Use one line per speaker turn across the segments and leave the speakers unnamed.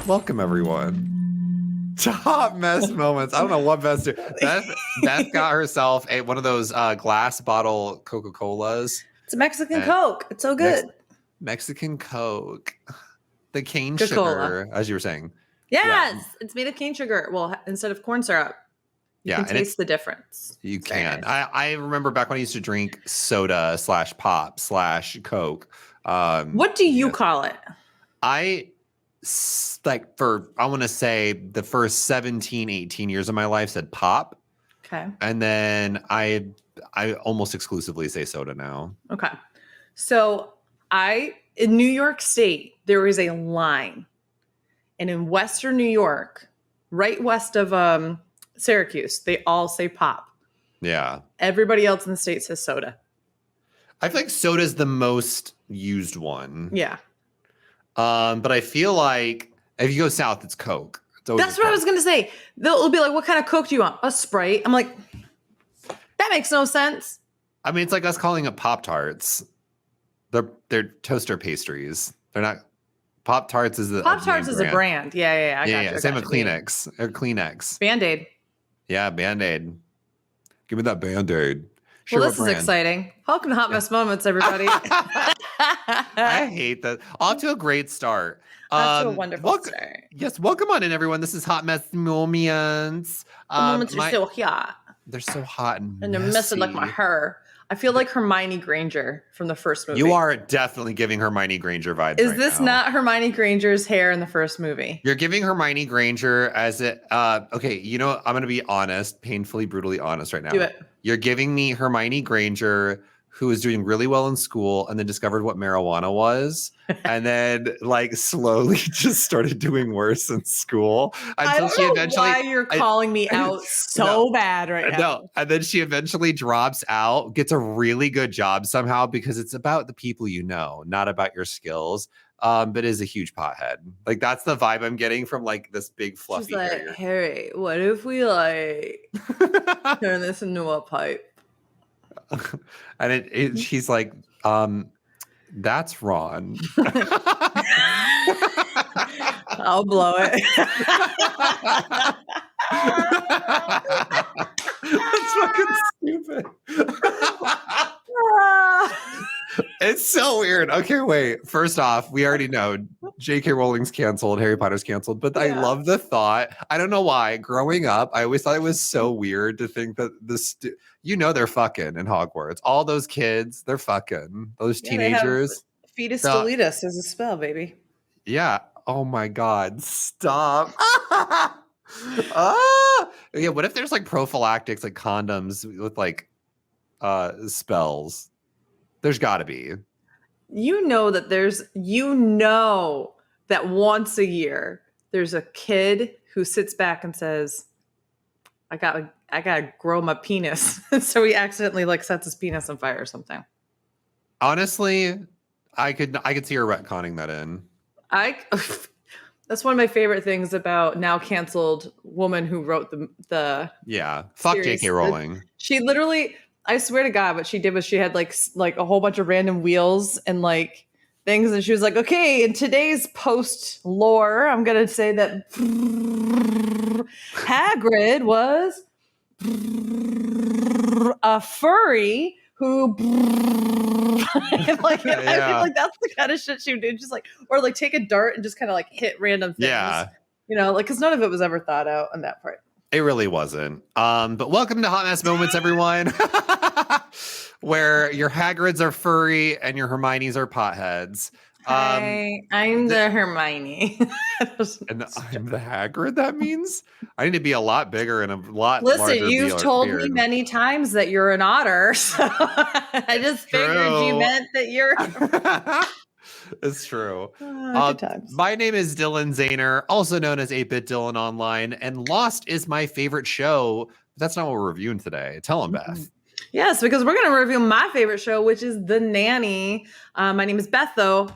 Welcome, everyone, to Hot Mess Moments. I don't know what Beth did. Beth got herself one of those glass bottle Coca-Colas.
It's a Mexican Coke. It's so good.
Mexican Coke. The cane
Coca-Cola.
sugar, as you were saying.
Yes, it's made of cane sugar. Well, instead of corn syrup. You can taste the difference.
You can. Nice. I remember back when I used to drink soda / pop / Coke.
What do you call it?
I want to say the first 17, 18 years of my life said pop.
Okay.
And then I almost exclusively say soda now.
Okay. So in New York State, there is a line. And in Western New York, right west of Syracuse, they all say pop.
Yeah.
Everybody else in the state says soda. I
feel like soda is the most used one.
Yeah.
But I feel like if you go south, it's Coke.
That's what I was going to say. They'll be like, what kind of Coke do you want? A Sprite? I'm like, that makes no sense.
I mean, it's like us calling it Pop-Tarts. They're toaster pastries. They're not. Pop-Tarts is a
brand. Yeah. I got you.
Same with Kleenex. Or Kleenex.
Band-Aid.
Yeah, Band-Aid. Give me that Band-Aid.
Sure, well, this is exciting. Welcome to Hot Mess Moments, everybody.
I hate that. Off to a great start.
Off to a wonderful start.
Yes, welcome on in, everyone. This is Hot Mess Moments.
The moments are so hot.
They're so hot and
they're messing like my hair. I feel like Hermione Granger from the first movie.
You are definitely giving Hermione Granger vibes.
Is this not Hermione Granger's hair in the first movie?
You're giving Hermione Granger as it. Okay, you know, I'm going to be honest, painfully, brutally honest right now.
Do it.
You're giving me Hermione Granger, who was doing really well in school and then discovered what marijuana was, and then like slowly just started doing worse in school until she eventually.
Why you're calling me out so bad right now?
No, and then she eventually drops out, gets a really good job somehow because it's about the people you know, not about your skills. But is a huge pothead. Like that's the vibe I'm getting from like this big fluffy.
She's like, Harry, what if we like turn this into a pipe?
And she's like, that's Ron.
I'll blow it.
That's fucking stupid. It's so weird. Okay, wait. First off, we already know J.K. Rowling's canceled, Harry Potter's canceled, but I love the thought. I don't know why. Growing up, I always thought it was so weird to think that they're fucking in Hogwarts. All those kids, they're fucking. Those teenagers.
Fetus deletus is a spell, baby.
Yeah. Oh my God. Stop. Yeah. What if there's like prophylactics, like condoms with like spells? There's got to be.
You know that once a year there's a kid who sits back and says, I gotta grow my penis. So he accidentally like sets his penis on fire or something.
Honestly, I could see her retconning that in.
That's one of my favorite things about now canceled woman who wrote the
fuck
series.
J.K. Rowling.
She literally, I swear to God, what she did was she had like a whole bunch of random wheels and like things, and she was like, okay, in today's post lore, I'm gonna say that Hagrid was a furry who I feel like that's the kind of shit she would do, just like, or like take a dart and just kind of like hit random things. Yeah, you know, like because none of it was ever thought out on that part.
It really wasn't. But welcome to Hot Mess Moments, everyone, where your Hagrids are furry and your Hermiones are potheads.
Hi, I'm the Hermione.
And I'm the Hagrid, that means? I need to be a lot bigger and a lot larger.
Listen, you've told me many times that you're an otter, so I just figured you meant that you're...
It's true.
Good times.
My name is Dylan Zahner, also known as 8-Bit Dylan Online, and Lost is my favorite show. That's not what we're reviewing today. Tell them, Beth.
Yes, because we're going to review my favorite show, which is The Nanny. My name is Beth, though.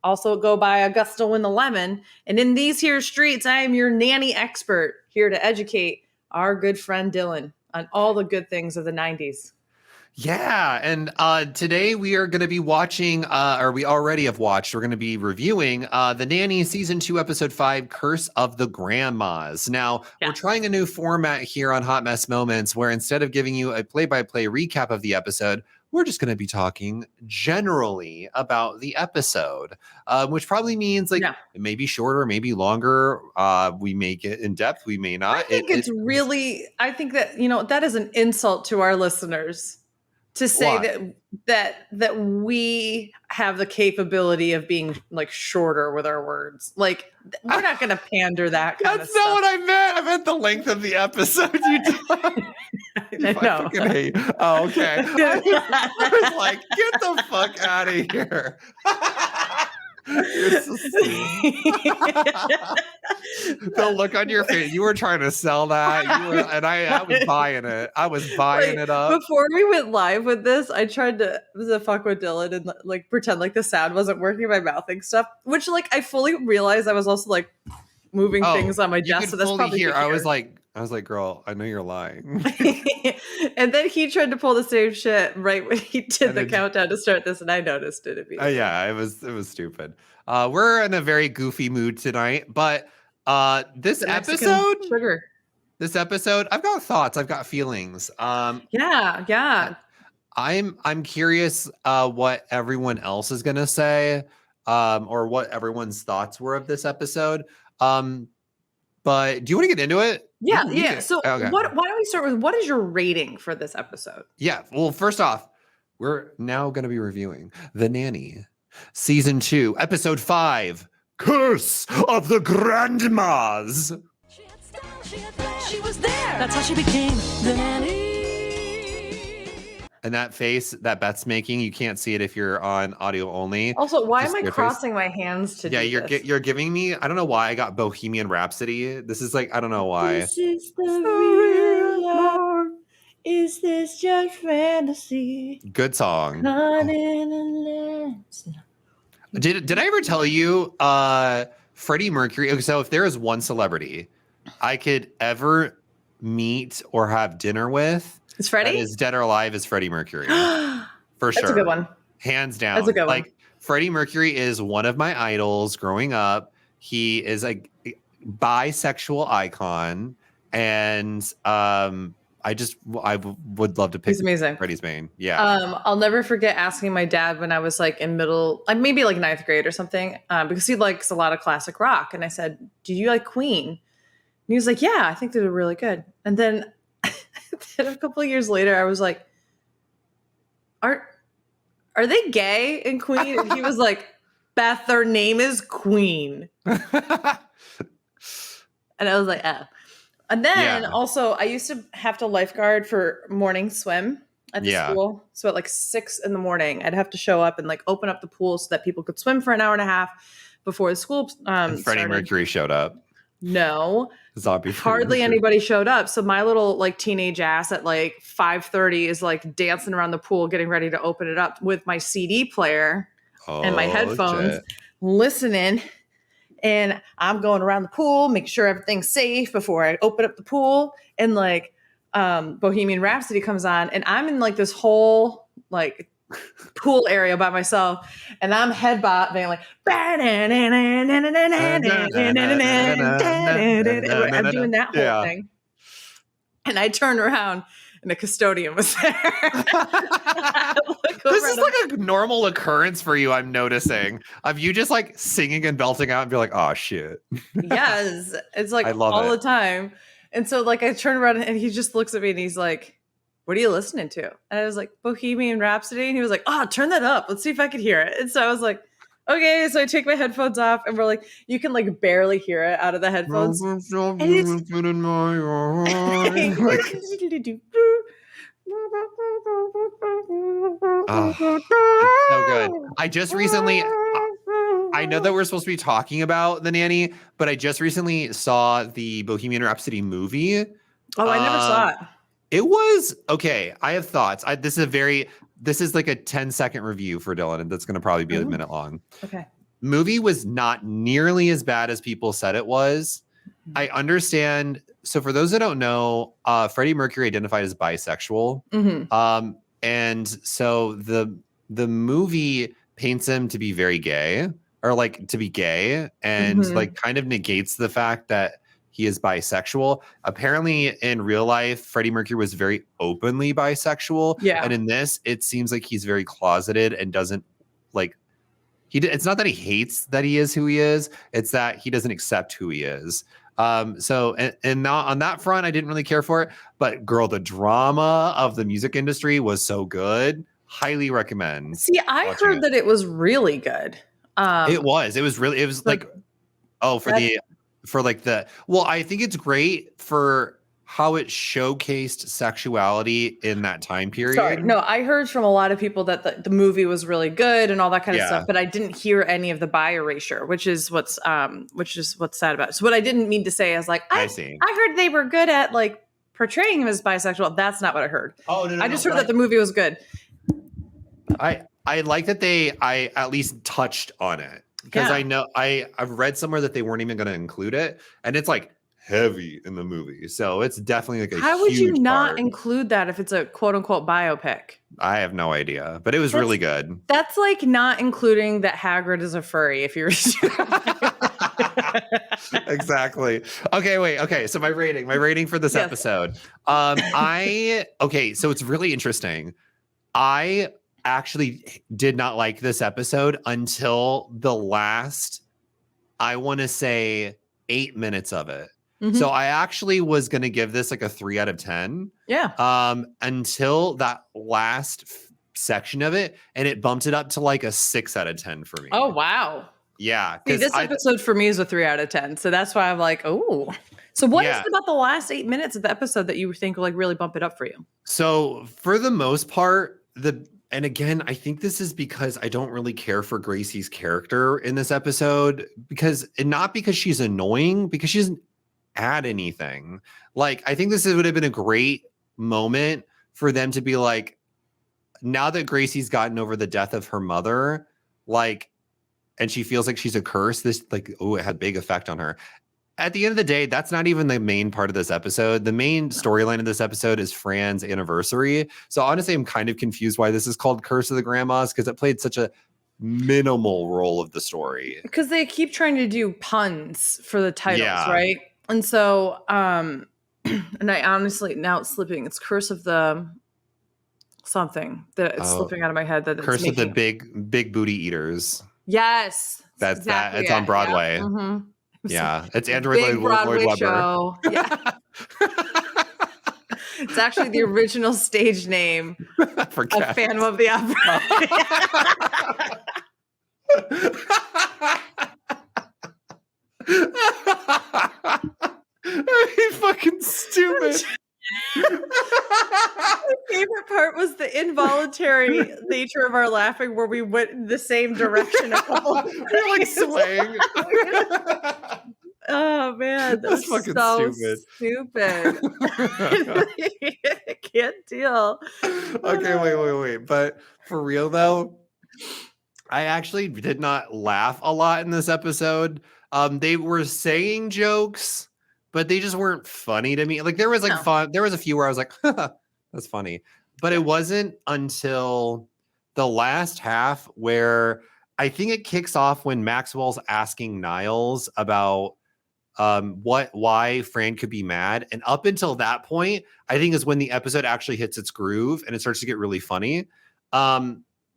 Also go by Augusta Win the Lemon. And in these here streets, I am your nanny expert here to educate our good friend Dylan on all the good things of the 90s.
Yeah, and today we are going to be watching, or we already have watched, we're going to be reviewing The Nanny Season 2, Episode 5, Curse of the Grandmas. Now, we're trying a new format here on Hot Mess Moments where instead of giving you a play-by-play recap of the episode, we're just going to be talking generally about the episode, which probably means like it may be shorter, maybe longer. We may get in depth, we may not.
I think I think that, that is an insult to our listeners to say that we have the capability of being like shorter with our words. Like we're not going to pander that kind of stuff.
That's not what I meant. I meant the length of the episode. I fucking hate. Oh, okay. I was like, get the fuck out of here. You're so the look on your face. You were trying to sell that. I was buying it. I was buying it up.
Before we went live with this, I tried to fuck with Dylan and like pretend like the sound wasn't working by mouthing stuff, which like I fully realized I was also like moving things on my desk. So that's probably
here. I was like, girl, I know you're lying.
And then he tried to pull the same shit right when he did the countdown to start this, and I noticed it immediately.
Yeah, it was stupid. We're in a very goofy mood tonight, but this episode, I've got thoughts, I've got feelings.
Yeah.
I'm curious what everyone else is gonna say, or what everyone's thoughts were of this episode. But do you want to get into it?
Yeah. So why don't we start with what is your rating for this episode?
Yeah. Well, first off, we're now going to be reviewing The Nanny, Season 2, Episode 5, Curse of the Grandmas.
She was there. That's how she became the nanny.
And that face that Beth's making, you can't see it if you're on audio only.
Also, why am I crossing my hands to do this?
You're giving me, I don't know why I got Bohemian Rhapsody. This is like, I don't know why.
This is the real love. Is this just fantasy?
Good song.
Not in a lens.
Did I ever tell you Freddie Mercury? So if there is one celebrity I could ever meet or have dinner with,
is Freddie?
That is dead or alive is Freddie Mercury. For sure.
That's a good one.
Hands down.
That's a good one.
Like Freddie Mercury is one of my idols growing up. He is a bisexual icon. And I would love to pick Freddie's main. Yeah.
I'll never forget asking my dad when I was like in maybe like ninth grade or something, because he likes a lot of classic rock. And I said, do you like Queen? And he was like, yeah, I think they're really good. And then a couple of years later, I was like, are they gay in Queen? And he was like, Beth, their name is Queen. And I was like, oh. And then also, I used to have to lifeguard for morning swim at the school. So at like 6 a.m, I'd have to show up and like open up the pool so that people could swim for an hour and a half before the school
and Freddie Mercury showed up.
No. Hardly anybody showed up. So my little like teenage ass at like 5:30 is like dancing around the pool, getting ready to open it up with my CD player and my headphones, listening. And I'm going around the pool, make sure everything's safe before I open up the pool. And like Bohemian Rhapsody comes on, and I'm in like this whole like pool area by myself, and I'm headbobbing like I'm doing that whole thing. And I turn around and the custodian was there.
This is like a normal occurrence for you, I'm noticing, of you just like singing and belting out and be like, oh shit.
Yes. It's like all the time. And so like I turn around and he just looks at me and he's like, what are you listening to? And I was like, Bohemian Rhapsody. And he was like, oh, turn that up. Let's see if I could hear it. And so I was like, okay. So I take my headphones off and we're like, you can like barely hear it out of the headphones. And it's
so good. I just recently, I know that we're supposed to be talking about The Nanny, but I just recently saw the Bohemian Rhapsody movie.
Oh, I never saw it.
It was okay. I have thoughts. This is like a 10-second review for Dylan, and that's going to probably be a minute long.
Okay.
Movie was not nearly as bad as people said it was. I understand. So for those that don't know, Freddie Mercury identified as bisexual. And so the movie paints him to be very gay, or like to be gay, and like kind of negates the fact that he is bisexual. Apparently in real life, Freddie Mercury was very openly bisexual.
Yeah.
And in this, it seems like he's very closeted and doesn't like, it's not that he hates that he is who he is. It's that he doesn't accept who he is. So not on that front, I didn't really care for it, but girl, the drama of the music industry was so good. Highly recommend.
See, I heard that it was really good.
It was like, well, I think it's great for how it showcased sexuality in that time period.
Sorry, no, I heard from a lot of people that the movie was really good and all that kind of stuff, but I didn't hear any of the bi erasure, which is what's sad about it. So what I didn't mean to say is like, I heard they were good at like portraying him as bisexual. That's not what I heard.
Oh, no,
I just heard that the movie was good.
I like that I at least touched on it, because I know I've read somewhere that they weren't even going to include it, and it's like heavy in the movie, so it's definitely like a
How would you not
part.
include that if it's a quote unquote biopic?
I have no idea, but it was really good.
That's like not including that Hagrid is a furry. If you're
exactly. Okay. So my rating for this episode. So it's really interesting. I actually did not like this episode until the last, I want to say 8 minutes of it. So I actually was going to give this like a 3 out of 10.
Yeah.
Until that last section of it, and it bumped it up to like a 6 out of 10 for me.
Oh, wow.
Yeah.
See, this episode for me is a 3 out of 10. So that's why I'm like, oh. So what is it about the last 8 minutes of the episode that you think will like really bump it up for you?
So for the most part, and again, I think this is because I don't really care for Gracie's character in this episode, not because she's annoying, because she doesn't add anything. Like, I think this would have been a great moment for them to be like, now that Gracie's gotten over the death of her mother, like, and she feels like she's a curse, this like, oh, it had big effect on her. At the end of the day, that's not even the main part of this episode. The main storyline of this episode is Fran's anniversary. So honestly, I'm kind of confused why this is called Curse of the Grandmas, because it played such a minimal role of the story. Because
they keep trying to do puns for the titles, right? And so, and I honestly, now it's slipping. It's Curse of the something that it's slipping out of my head. That
Curse of the big booty eaters.
Yes,
that's exactly that. It's on Broadway. Yeah. Mm-hmm. Yeah, it's Andrew Lloyd Webber.
Show. Yeah. It's actually the original stage name
for
of Phantom of the Opera.
He's fucking stupid.
My favorite part was the involuntary nature of our laughing, where we went in the same direction a couple of times.
We're like swaying.
Oh man, that's fucking so stupid. I can't deal.
Okay, wait. But for real though, I actually did not laugh a lot in this episode. They were saying jokes, but they just weren't funny to me. Like there was fun. There was a few where I was like, that's funny. But it wasn't until the last half where I think it kicks off when Maxwell's asking Niles about why Fran could be mad. And up until that point, I think is when the episode actually hits its groove and it starts to get really funny.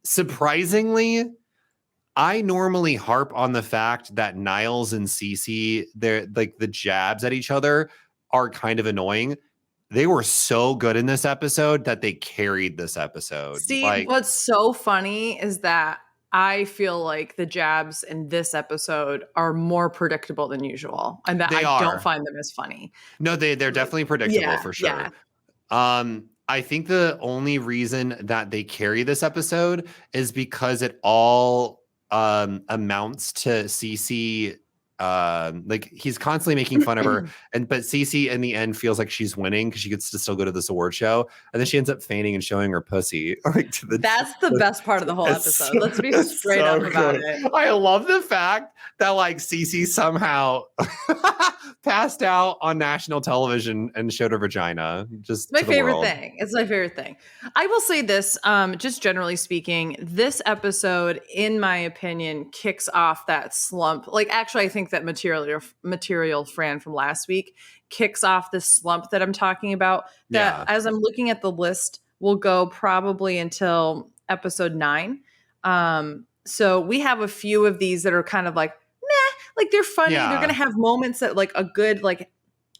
Surprisingly, I normally harp on the fact that Niles and Cece, they're like the jabs at each other are kind of annoying. They were so good in this episode that they carried this episode.
See, what's so funny is that I feel like the jabs in this episode are more predictable than usual, and that don't find them as funny.
No, they're definitely predictable for sure. Yeah. I think the only reason that they carry this episode is because it all amounts to Cece like he's constantly making fun of her, but Cece in the end feels like she's winning because she gets to still go to this award show, and then she ends up fainting and showing her pussy. Like
that's the best part of the whole episode. Let's be straight up about it.
I love the fact that like Cece somehow passed out on national television and showed her vagina. Just
my favorite thing. It's my favorite thing. I will say this, just generally speaking, this episode, in my opinion, kicks off that slump. Like, actually, I think that material Fran from last week kicks off this slump that I'm talking about. That as I'm looking at the list, will go probably until episode 9. So we have a few of these that are kind of like, meh, like they're funny. They're going to have moments that like a good, like,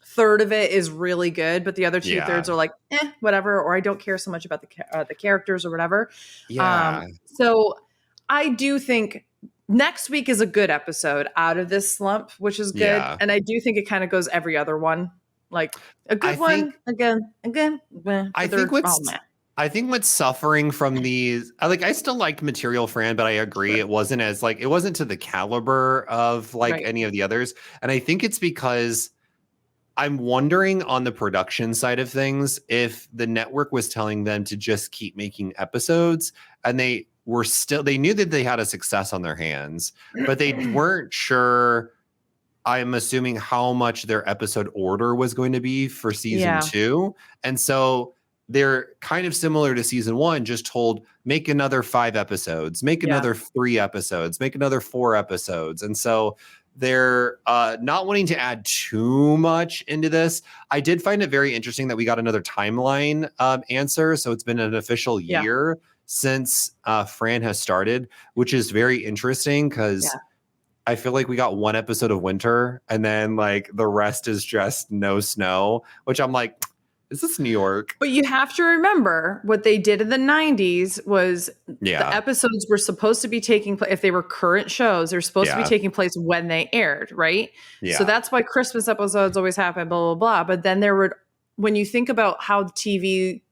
third of it is really good, but the other 2/3 are like, whatever, or I don't care so much about the characters or whatever. So I do think next week is a good episode out of this slump, which is good. And I do think it kind of goes every other one. Like a good one, again.
I think what's suffering from these, like, I still liked Material Fran, but I agree it wasn't to the caliber of like any of the others. And I think it's because I'm wondering on the production side of things, if the network was telling them to just keep making episodes and they knew that they had a success on their hands, but they weren't sure, I'm assuming, how much their episode order was going to be for season 2. And so they're kind of similar to season 1, just told, make another 5 episodes, make another 3 episodes, make another 4 episodes. And so they're not wanting to add too much into this. I did find it very interesting that we got another timeline answer. So it's been an official year since Fran has started, which is very interesting because I feel like we got 1 episode of winter and then like the rest is just no snow, which I'm like, is this New York?
But you have to remember what they did in the 90s was the episodes were supposed to be taking place. If they were current shows, they're supposed to be taking place when they aired, right? So that's why Christmas episodes always happen, blah, blah, blah. But then when you think about how TV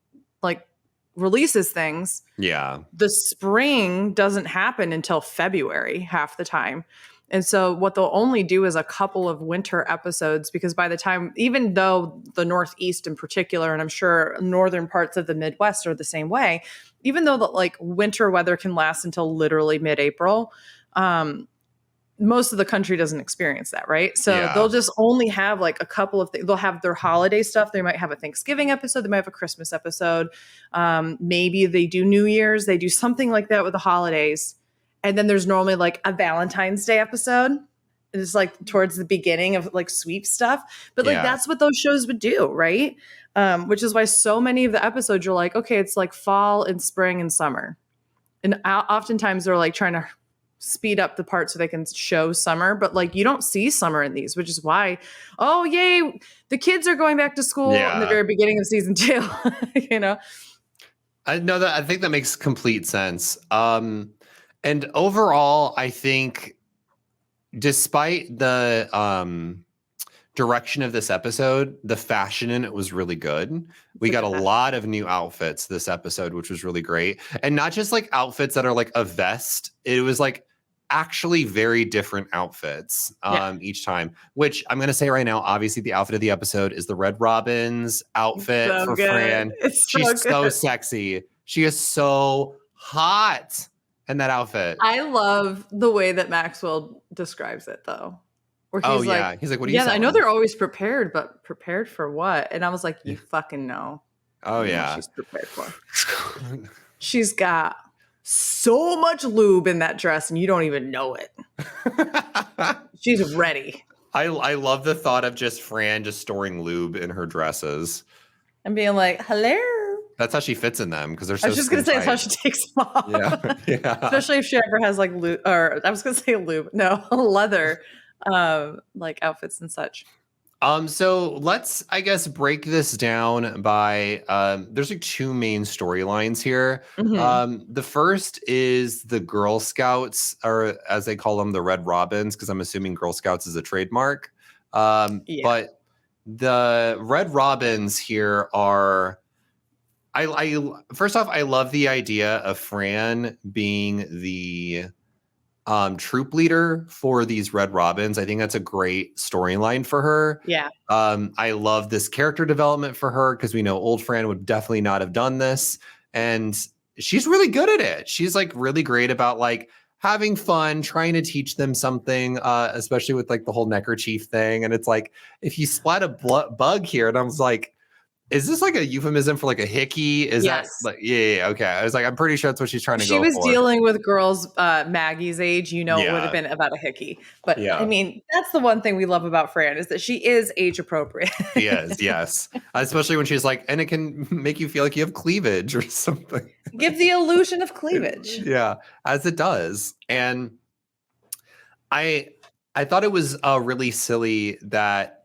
like releases things, the spring doesn't happen until February half the time. And so what they'll only do is a couple of winter episodes, because by the time, even though the Northeast in particular, and I'm sure northern parts of the Midwest are the same way, even though the like winter weather can last until literally mid-April, most of the country doesn't experience that, right? So they'll just only have like a couple of things. They'll have their holiday stuff. They might have a Thanksgiving episode. They might have a Christmas episode. Maybe they do New Year's. They do something like that with the holidays. And then there's normally like a Valentine's Day episode. It's like towards the beginning of like sweep stuff. But like that's what those shows would do, right? Which is why so many of the episodes you're like, okay, it's like fall and spring and summer. And oftentimes they're like trying to speed up the part so they can show summer. But like you don't see summer in these, which is why, oh, yay, the kids are going back to school in the very beginning of season 2, you know?
I think that makes complete sense. And overall, I think despite the direction of this episode, the fashion in it was really good. We got a lot of new outfits this episode, which was really great. And not just like outfits that are like a vest. It was like actually very different outfits each time, which I'm going to say right now, obviously the outfit of the episode is the Red Robin's outfit for Fran. She's so sexy. She is so hot. And that outfit.
I love the way that Maxwell describes it, though. Where he's like,
he's like, what are you selling?
I know they're always prepared, but prepared for what? And I was like, you fucking know.
Oh,
you know what she's prepared for. She's got so much lube in that dress, and you don't even know it. She's ready.
I love the thought of just Fran just storing lube in her dresses.
And being like, hello.
That's how she fits in them because they're so.
I was just gonna say that's how she takes them off.
Yeah.
Especially if she ever has like lube, or I was gonna say lube, no, leather, like outfits and such.
So let's, I guess, break this down by. There's like 2 main storylines here. The first is the Girl Scouts, or as they call them, the Red Robins, because I'm assuming Girl Scouts is a trademark. But the Red Robins here are. I first off, I love the idea of Fran being the troop leader for these Red Robins. I think that's a great storyline for her.
Yeah.
I love this character development for her because we know old Fran would definitely not have done this. And she's really good at it. She's like really great about like having fun, trying to teach them something, especially with like the whole neckerchief thing. And it's like, if you splat a bug here, and I was like, is this like a euphemism for like a hickey? Is
Yes.
that like, yeah, okay. I was like, I'm pretty sure that's what she's trying to
She
go
was
for.
dealing with girls Maggie's age, it would have been about a hickey. But I mean, that's the one thing we love about Fran is that she is age appropriate.
She is, yes. Especially when she's like, and it can make you feel like you have cleavage or something.
Give the illusion of cleavage.
Yeah, as it does. And I thought it was really silly that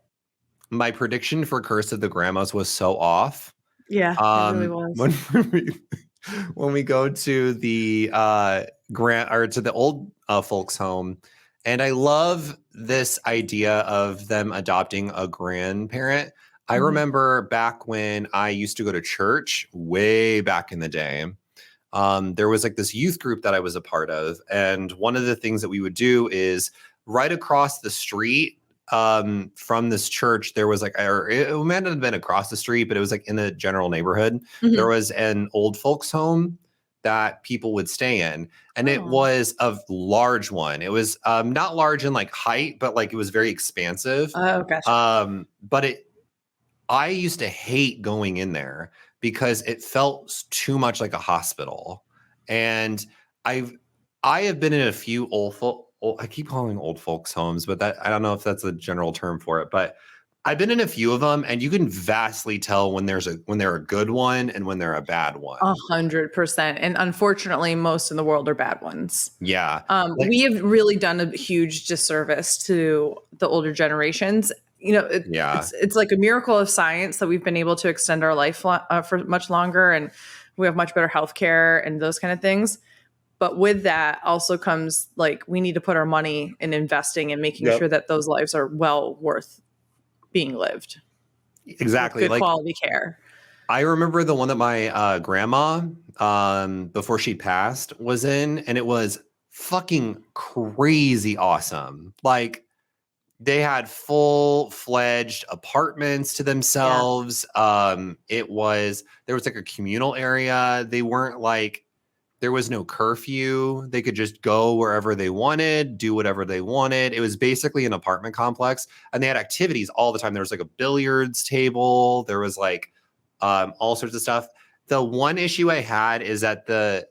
my prediction for Curse of the Grandmas was so off.
Yeah, it really was.
When we go to the to the old folks home, and I love this idea of them adopting a grandparent. I remember back when I used to go to church way back in the day. There was like this youth group that I was a part of, and one of the things that we would do is right across the street from this church, there was like, or it might have been across the street, but it was like in the general neighborhood. There was an old folks home that people would stay in, and it was a large one. It was not large in like height, but like it was very expansive.
Oh, gotcha.
But I used to hate going in there because it felt too much like a hospital. And I have been in a few I keep calling old folks homes, but that I don't know if that's a general term for it. But I've been in a few of them, and you can vastly tell when they're a good one and when they're a bad one.
100%. And unfortunately, most in the world are bad ones.
Yeah.
We have really done a huge disservice to the older generations. It's like a miracle of science that we've been able to extend our life for much longer, and we have much better healthcare and those kind of things. But with that also comes like we need to put our money in investing and making sure that those lives are well worth being lived.
Exactly.
Good quality care.
I remember the one that my grandma, before she passed, was in, and it was fucking crazy awesome. Like, they had full-fledged apartments to themselves. Yeah. There was like a communal area. They weren't like, there was no curfew. They could just go wherever they wanted, do whatever they wanted. It was basically an apartment complex, and they had activities all the time. There was like a billiards table. There was like all sorts of stuff. The one issue I had is that the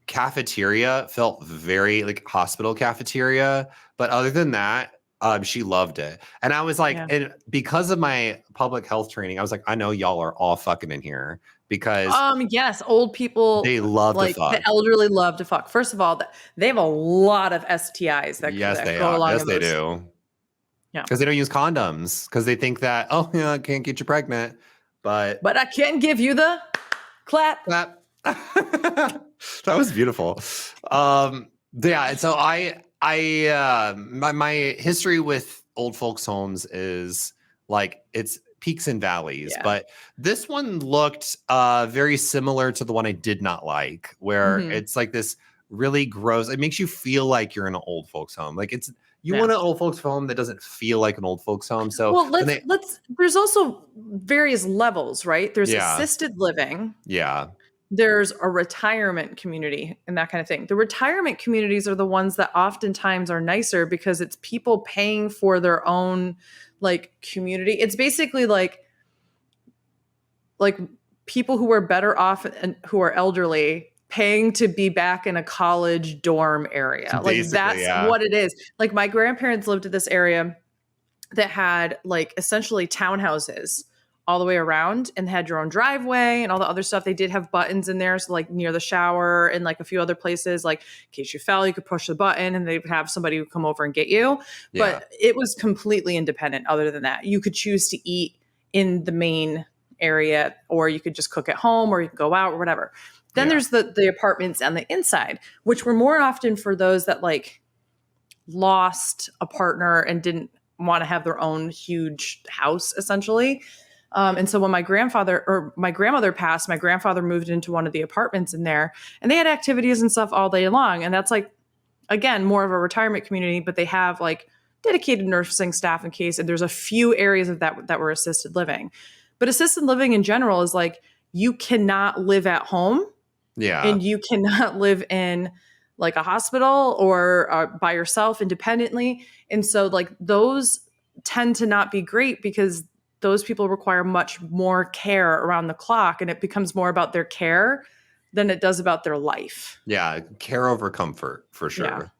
cafeteria felt very like hospital cafeteria, but other than that, she loved it. And I was like, and because of my public health training, I was like, I know y'all are all fucking in here because
yes, old people,
they love to fuck.
The elderly love to fuck. First of all, they have a lot of STIs that go along.
Yes, they do. Yeah, because they don't use condoms because they think that I can't get you pregnant, but
I can give you the clap.
That was beautiful. Yeah, and so my history with old folks homes is like it's peaks and valleys, but this one looked very similar to the one I did not like, where it's like this really gross. It makes you feel like you're in an old folks home. Like you want an old folks home that doesn't feel like an old folks home. So
there's also various levels, right? There's assisted living.
Yeah.
There's a retirement community and that kind of thing. The retirement communities are the ones that oftentimes are nicer because it's people paying for their own like community. It's basically like people who are better off and who are elderly paying to be back in a college dorm area. Like that's what it is. Like my grandparents lived in this area that had like essentially townhouses all the way around and had your own driveway and all the other stuff. They did have buttons in there. So like near the shower and like a few other places, like in case you fell, you could push the button and they'd have somebody who come over and get you. Yeah. But it was completely independent other than that. You could choose to eat in the main area or you could just cook at home or you could go out or whatever. Then there's the apartments on the inside, which were more often for those that like lost a partner and didn't want to have their own huge house essentially. And so when my grandmother passed, my grandfather moved into one of the apartments in there, and they had activities and stuff all day long. And that's like, again, more of a retirement community, but they have like dedicated nursing staff in case, and there's a few areas of that were assisted living. But assisted living in general is like, you cannot live at home.
Yeah.
And you cannot live in like a hospital or by yourself independently. And so like those tend to not be great because those people require much more care around the clock, and it becomes more about their care than it does about their life.
Yeah, care over comfort for sure.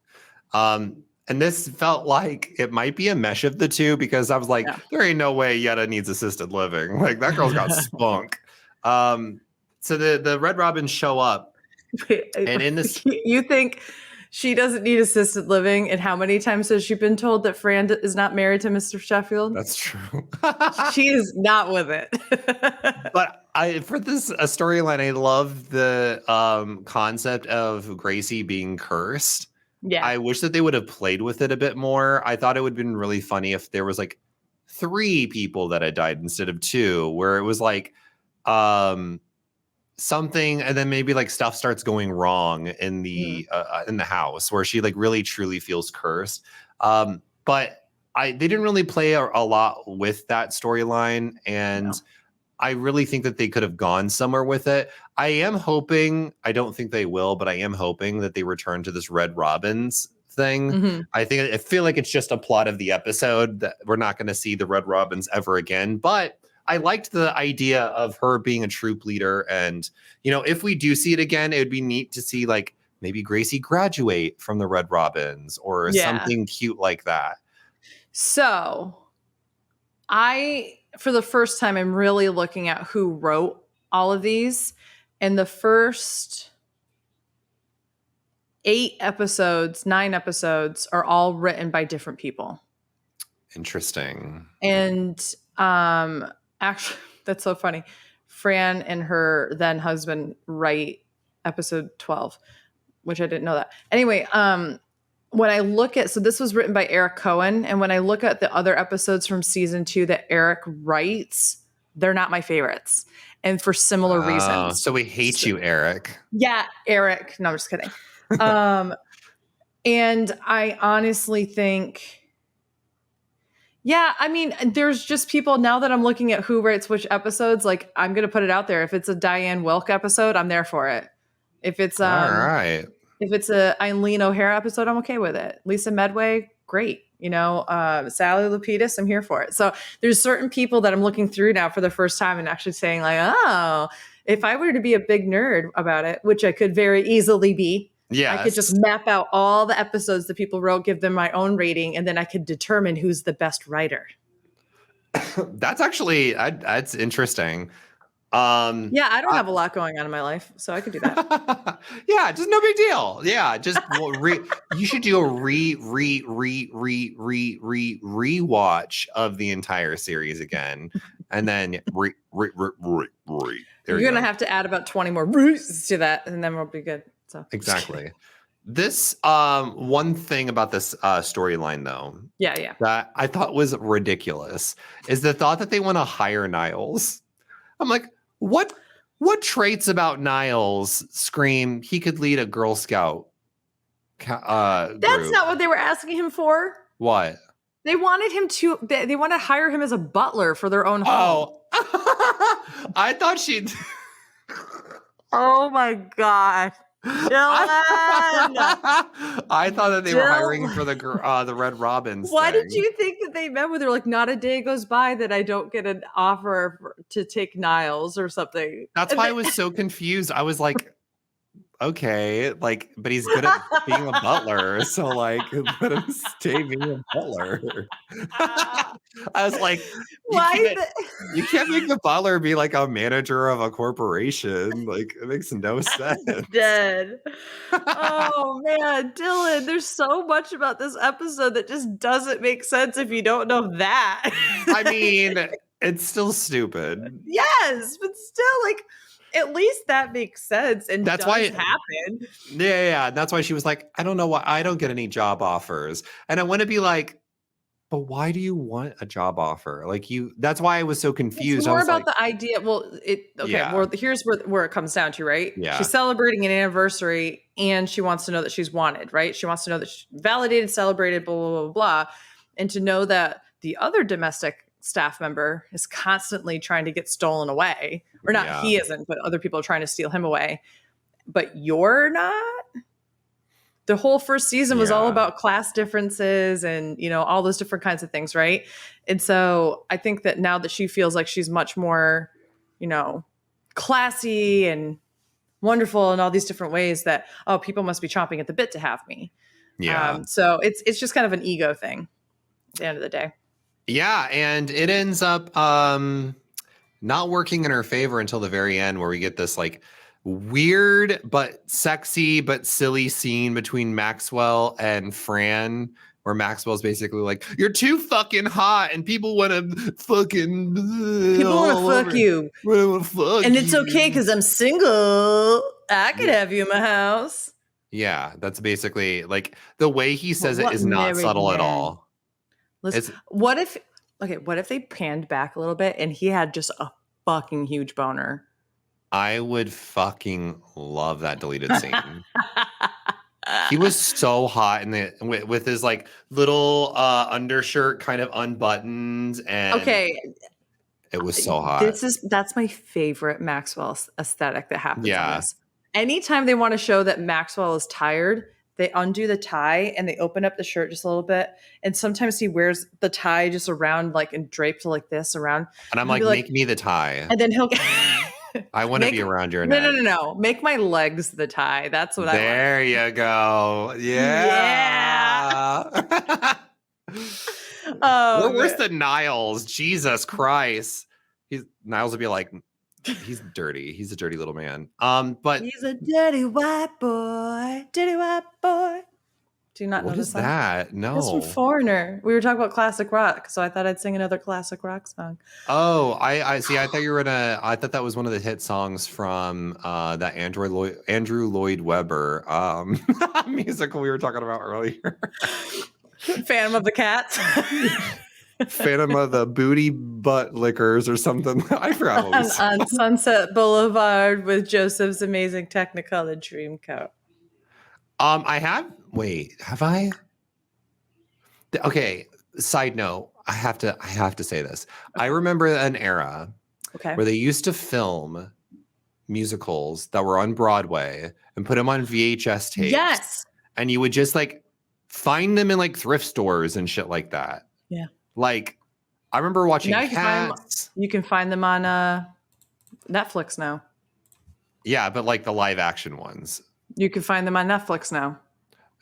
Yeah. And this felt like it might be a mesh of the two, because I was like, there ain't no way Yetta needs assisted living. Like, that girl's got spunk. So the Red Robins show up. And in this,
you think she doesn't need assisted living, and how many times has she been told that Fran is not married to Mr. Sheffield?
That's true.
She is not with it.
But for this storyline, I love the concept of Gracie being cursed.
Yeah.
I wish that they would have played with it a bit more. I thought it would have been really funny if there was like 3 people that had died instead of 2, where it was like something, and then maybe like stuff starts going wrong in the house where she like really truly feels cursed. But they didn't really play a lot with that storyline, and I really think that they could have gone somewhere with it. I am hoping, I don't think they will, but I am hoping that they return to this Red Robins thing. Mm-hmm. I feel like it's just a plot of the episode that we're not going to see the Red Robins ever again. But I liked the idea of her being a troop leader. And, you know, if we do see it again, it would be neat to see like maybe Gracie graduate from the Red Robins or something cute like that.
So for the first time, I'm really looking at who wrote all of these. And the first 9 episodes are all written by different people.
Interesting.
And actually, that's so funny. Fran and her then husband write episode 12, which I didn't know that. Anyway, when I look at, so this was written by Eric Cohen, and when I look at the other episodes from season 2 that Eric writes, they're not my favorites, and for similar reasons.
So we hate you, Eric.
Yeah, Eric. No, I'm just kidding. And I honestly think, I mean, there's just people now that I'm looking at who writes which episodes, like I'm going to put it out there. If it's a Diane Wilk episode, I'm there for it. If it's,
all right.
If it's a Eileen O'Hara episode, I'm okay with it. Lisa Medway, great. You know, Sally Lapidus, I'm here for it. So there's certain people that I'm looking through now for the first time and actually saying like, oh, if I were to be a big nerd about it, which I could very easily be, I could just map out all the episodes that people wrote, give them my own rating, and then I could determine who's the best writer.
That's actually, that's interesting.
I don't have a lot going on in my life, so I could do that.
Yeah, just no big deal. Yeah, just you should do a rewatch of the entire series again, and then
You're gonna have to add about 20 more roos to that, and then we'll be good. So
exactly. This one thing about this storyline though, that I thought was ridiculous is the thought that they want to hire Niles. I'm like, what traits about Niles scream he could lead a Girl Scout group?
That's not what they were asking him for.
What?
They wanted him to. They want to hire him as a butler for their own home.
Oh, I thought she'd.
Oh my god.
I thought that they were hiring for the Red Robins.
Why did you think that they met with her? Like, not a day goes by that I don't get an offer to take Niles or something.
That's why I was so confused. I was like, okay, like, but he's good at being a butler, so like, let him stay being a butler. I was like, you can't make the butler be like a manager of a corporation. Like, it makes no sense.
Dead. Oh man, Dylan, there's so much about this episode that just doesn't make sense if you don't know that.
I mean, it's still stupid.
Yes, but still, like, at least that makes sense, and that's why it happened.
Yeah. That's why she was like, I don't know why I don't get any job offers, and I want to be like, But why do you want a job offer? Like that's why I was so confused.
It's
I
more
was
about
like,
the idea. Well, well, here's where it comes down to, right?
Yeah.
She's celebrating an anniversary and she wants to know that she's wanted, right? She wants to know that she's validated, celebrated, blah, blah, blah, blah. And to know that the other domestic staff member is constantly trying to get stolen away. Or not, he isn't, but other people are trying to steal him away. But you're not? The whole first season was all about class differences and, all those different kinds of things, right? And so I think that now that she feels like she's much more, classy and wonderful in all these different ways, that, oh, people must be chomping at the bit to have me.
Yeah.
So it's just kind of an ego thing at the end of the day.
Yeah, and it ends up not working in her favor until the very end, where we get this like weird but sexy but silly scene between Maxwell and Fran, where Maxwell's basically like, "You're too fucking hot, and people want to fucking
fuck you, and it's okay because I'm single. I could have you in my house."
Yeah, that's basically like the way he says it is not subtle at all.
Listen, what if they panned back a little bit and he had just a fucking huge boner?
I would fucking love that deleted scene. He was so hot with his like little undershirt kind of unbuttoned, and it was so hot.
That's my favorite Maxwell aesthetic that happens on this. Anytime they want to show that Maxwell is tired, they undo the tie and they open up the shirt just a little bit. And sometimes he wears the tie just around like and draped like this around.
And I'm like, make me the tie.
And then he'll
I want to be around your neck.
No. Make my legs the tie. That's what I want.
There you go. Yeah. We're worse than Niles. Jesus Christ. Niles would be like, he's dirty. He's a dirty little man. But
he's a dirty white boy. Dirty white boy. Do you not know this song?
What is that? No.
It's from Foreigner. We were talking about classic rock, so I thought I'd sing another classic rock song.
Oh, I see. I thought you were I thought that was one of the hit songs from that Andrew Lloyd Webber musical we were talking about earlier.
Phantom of the Cats.
Phantom of the Booty Butt Lickers or something. I forgot what we said.
On Sunset Boulevard with Joseph's Amazing Technicolor Dreamcoat.
Have I? Okay, side note, I have to say this. Okay. I remember an era where they used to film musicals that were on Broadway and put them on VHS tapes.
Yes.
And you would just like find them in like thrift stores and shit like that.
Yeah.
Like, I remember watching
Cats. You can find them on Netflix now.
Yeah, but like the live action ones.
You can find them on Netflix now.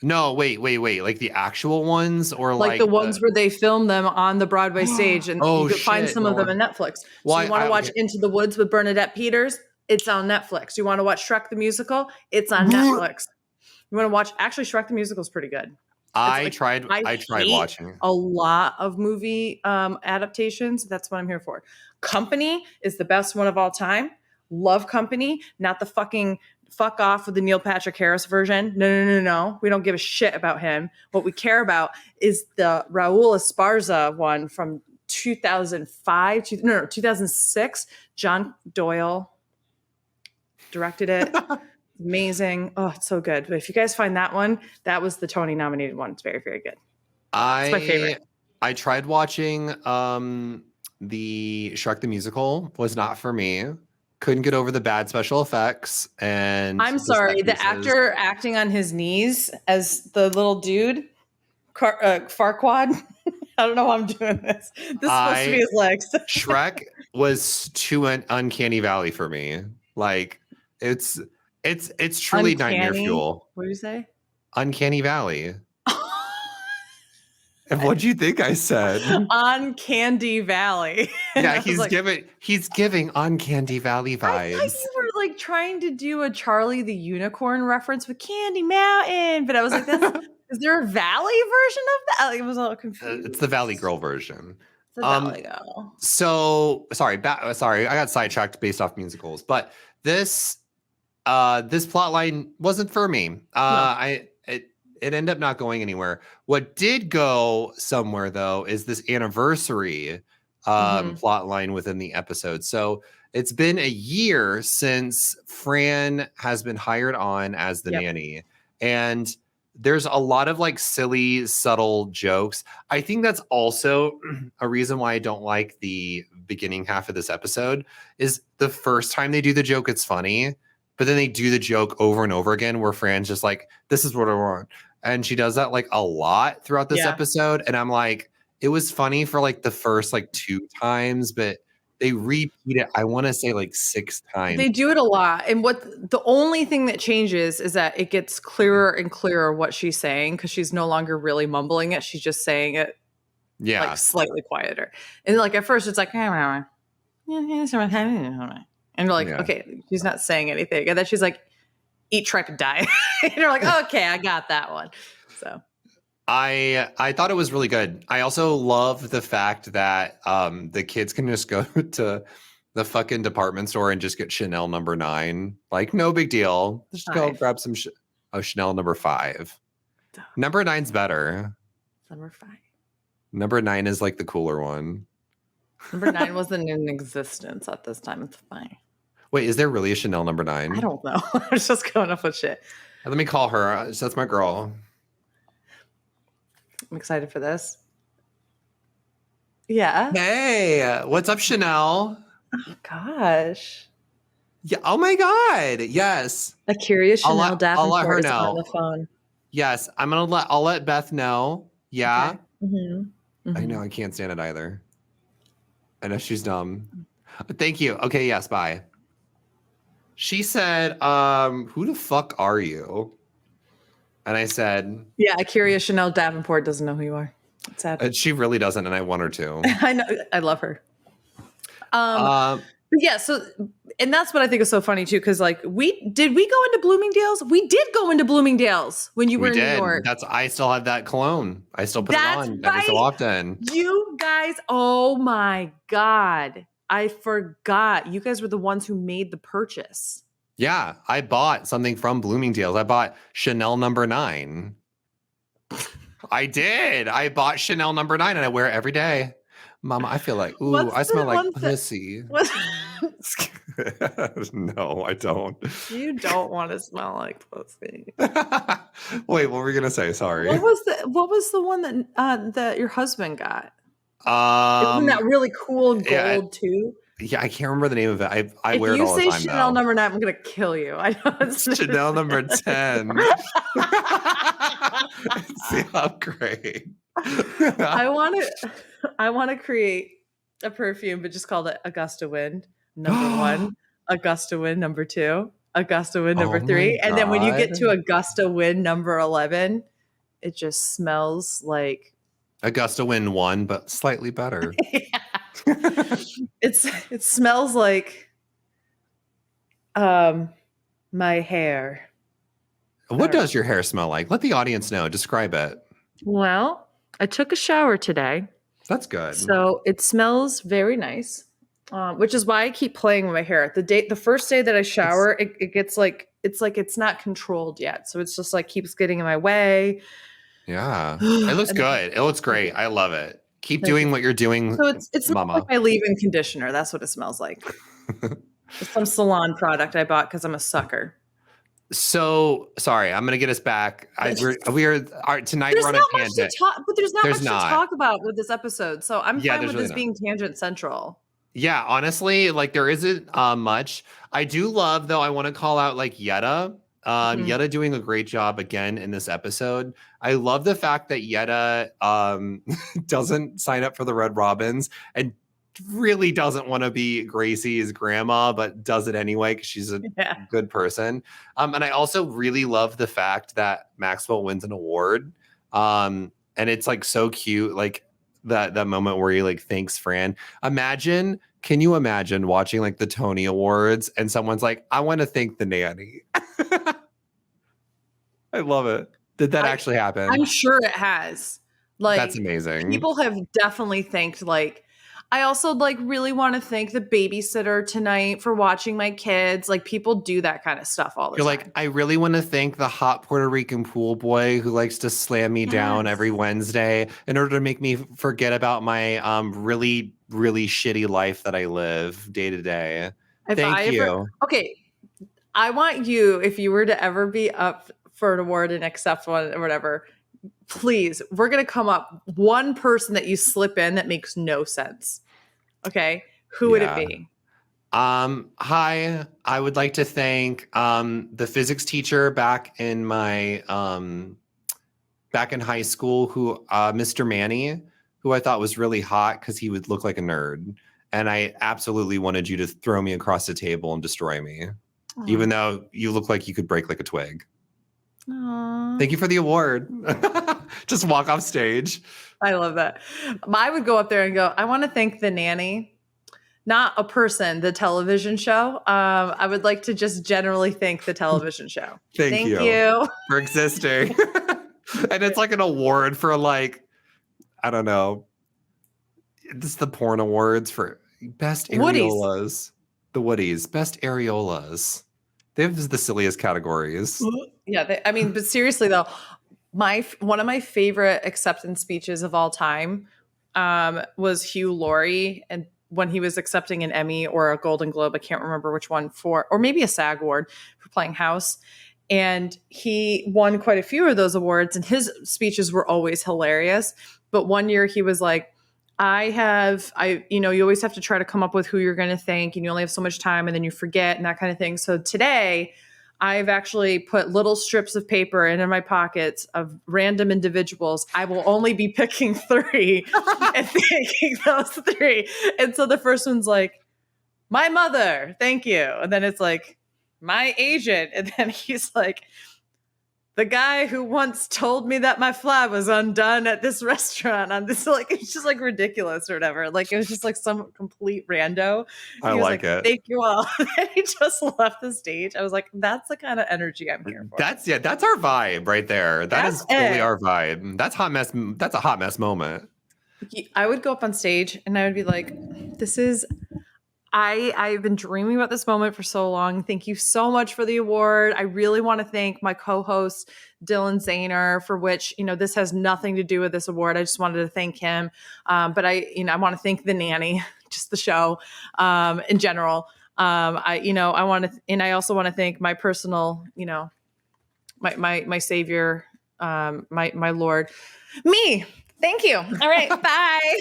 No, wait. Like the actual ones, or like
the ones where they film them on the Broadway stage, and you can find some of them on Netflix. So you want to watch Into the Woods with Bernadette Peters? It's on Netflix. You want to watch Shrek the Musical? It's on Netflix. You want to watch? Actually, Shrek the Musical is pretty good. I tried watching a lot of movie adaptations. That's what I'm here for. Company is the best one of all time. Love Company, not the fucking fuck off with the Neil Patrick Harris version. No. We don't give a shit about him. What we care about is the Raul Esparza one from 2006. John Doyle directed it. Amazing. Oh, it's so good. But if you guys find that one, that was the Tony nominated one. It's very, very good. It's my favorite.
I tried watching the Shrek the Musical. Was not for me. Couldn't get over the bad special effects. And
I'm sorry, the actor acting on his knees as the little dude, Farquaad. I don't know why I'm doing this. This is supposed to be his legs.
Shrek was too uncanny valley for me. Like it's truly
uncanny?
Nightmare Fuel.
What did you say?
Uncanny Valley. And what'd you think I said?
On Candy Valley.
Yeah, he's giving on Candy Valley vibes.
I thought you were like trying to do a Charlie the Unicorn reference with Candy Mountain, but I was like, is there a Valley version of that? Like, it was all confused.
It's the Valley Girl version.
It's the Valley Girl.
So sorry, I got sidetracked based off musicals, but this plot line wasn't for me.
No.
It ended up not going anywhere. What did go somewhere though is this anniversary plot line within the episode. So it's been a year since Fran has been hired on as the nanny, and there's a lot of like silly, subtle jokes. I think that's also a reason why I don't like the beginning half of this episode. Is the first time they do the joke, it's funny, but then they do the joke over and over again where Fran's just like, this is what I want. And she does that like a lot throughout this episode. And I'm like, it was funny for like the first like 2 times, but they repeat it, I want to say like 6 times.
They do it a lot. And what the only thing that changes is that it gets clearer and clearer what she's saying, because she's no longer really mumbling it. She's just saying it like slightly quieter. And like at first it's like, and you're like, okay, she's not saying anything. And then she's like, eat, tripe, and die. And you're like, okay, I got that one. So
I thought it was really good. I also love the fact that the kids can just go to the fucking department store and just get Chanel number 9. Like, no big deal. Just go grab some Chanel number 5. Number 9's better.
Number 5.
Number 9 is like the cooler one.
Number 9 wasn't in existence at this time. It's fine.
Wait, is there really a Chanel number 9?
I don't know. I was just going off with shit.
Let me call her. That's my girl.
I'm excited for this. Yeah.
Hey, what's up, Chanel?
Oh, gosh.
Yeah. Oh my God. Yes.
A curious Chanel Davenport
I'll let her
is
know.
on the phone.
Yes, I'll let Beth know. Yeah.
Okay. Mm-hmm.
I know. I can't stand it either. I know she's dumb. Thank you. Okay. Yes. Bye. She said, who the fuck are you? And I said,
yeah, a curious Chanel Davenport doesn't know who you are. It's sad.
She really doesn't, and I want her to.
I know. I love her. But yeah, so, and that's what I think is so funny too, because like, did we go into Bloomingdale's? We did go into Bloomingdale's when you were in New York.
I still have that cologne. I still put it on every so often.
You guys, oh my God. I forgot. You guys were the ones who made the purchase.
Yeah, I bought something from Bloomingdale's. I bought Chanel number 9. I did. I bought Chanel number 9 and I wear it every day. Mama, I feel like, ooh, I smell like pussy. No, I don't.
You don't want to smell like pussy.
Wait, what were we gonna say? Sorry.
What was the one that your husband got? Isn't that really cool gold too?
Yeah, I can't remember the name of it. I wear it all the time.
If you say Chanel number 9, I'm gonna kill you. I know it's
Chanel number 10. It's the upgrade.
I want to create a perfume, but just call it Augusta Wind number 1, Augusta Wind number 2, Augusta Wind number 3, and then when you get to Augusta Wind number 11, it just smells like
Augusta Wind 1, but slightly better.
It smells like my hair.
What does your hair smell like? Let the audience know. Describe it.
Well, I took a shower today.
That's good.
So it smells very nice, which is why I keep playing with my hair. The first day that I shower, it gets like it's not controlled yet. So it's just like keeps getting in my way.
Yeah, it looks good. It looks great. I love it. Keep doing what you're doing.
So it's Mama. Like my leave-in conditioner. That's what it smells like. It's some salon product I bought because I'm a sucker.
So sorry, I'm gonna get us back. We are tonight. We're on a tangent.
But there's not much to talk about with this episode. So I'm fine with this being tangent central.
Yeah, honestly, like there isn't much. I do love though. I want to call out like Yetta. Yetta doing a great job again in this episode. I love the fact that Yetta doesn't sign up for the Red Robins and really doesn't want to be Gracie's grandma, but does it anyway because she's a good person. And I also really love the fact that Maxwell wins an award. And it's like so cute, like that moment where he like thanks Fran. Can you imagine watching like the Tony Awards and someone's like, I want to thank the nanny. I love it. Did that actually happen?
I'm sure it has. Like,
that's amazing.
People have definitely thanked, like, I also like really want to thank the babysitter tonight for watching my kids. Like people do that kind of stuff all the
You're
time.
like, I really want to thank the hot Puerto Rican pool boy who likes to slam me down every Wednesday in order to make me forget about my really, really shitty life that I live day to day. Thank you.
Okay, I want you, if you were to ever be up for an award and accept one or whatever, please, we're going to come up one person that you slip in that makes no sense. Okay. Who would it be?
Hi, I would like to thank the physics teacher back in my back in high school who Mr. Manny, who I thought was really hot because he would look like a nerd. And I absolutely wanted you to throw me across the table and destroy me. Aww. Even though you look like you could break like a twig. Aww. Thank you for the award. Just walk off stage.
I love that. I would go up there and go, I want to thank the nanny. Not a person, the television show. I would like to just generally thank the television show.
Thank you for existing. And it's like an award for like, I don't know. This is the porn awards for best areolas. The Woodies, best areolas. They have the silliest categories.
Yeah, but seriously though, one of my favorite acceptance speeches of all time was Hugh Laurie, and when he was accepting an Emmy or a Golden Globe, I can't remember which one or maybe a SAG award for playing House. And he won quite a few of those awards, and his speeches were always hilarious. But one year he was like, you always have to try to come up with who you're going to thank, and you only have so much time, and then you forget and that kind of thing. So today I've actually put little strips of paper in my pockets of random individuals. I will only be picking 3 and thanking those 3. And so the first one's like, my mother, thank you. And then it's like, my agent. And then he's like, the guy who once told me that my fly was undone at this restaurant on this, like, it's just like ridiculous or whatever. Like, it was just like some complete rando.
I like it.
Thank you all. And he just left the stage. I was like, that's the kind of energy I'm here for.
That's our vibe right there. That's fully our vibe. That's hot mess. That's a hot mess moment.
I would go up on stage and I would be like, I've been dreaming about this moment for so long. Thank you so much for the award. I really want to thank my co-host, Dylan Zahner, for which, this has nothing to do with this award. I just wanted to thank him. But I want to thank the nanny, just the show, in general. I also want to thank my personal, my savior, my Lord, me. Thank you. All right. Bye.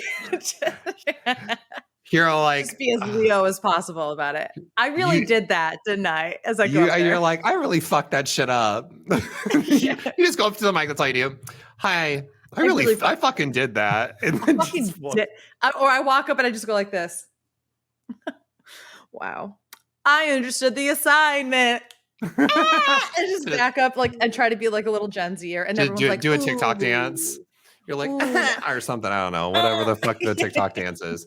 You're like,
just be as Leo as possible about it. I really did that, didn't I? As I go,
you're like, I really fucked that shit up. You just go up to the mic. That's all you do. Hi, I fucking did that. And then
or I walk up and I just go like this. Wow, I understood the assignment. And just back up and try to be like a little Gen Zer, and everyone's like,
do a TikTok dance. You're like, or something. I don't know, whatever the fuck the TikTok dance is.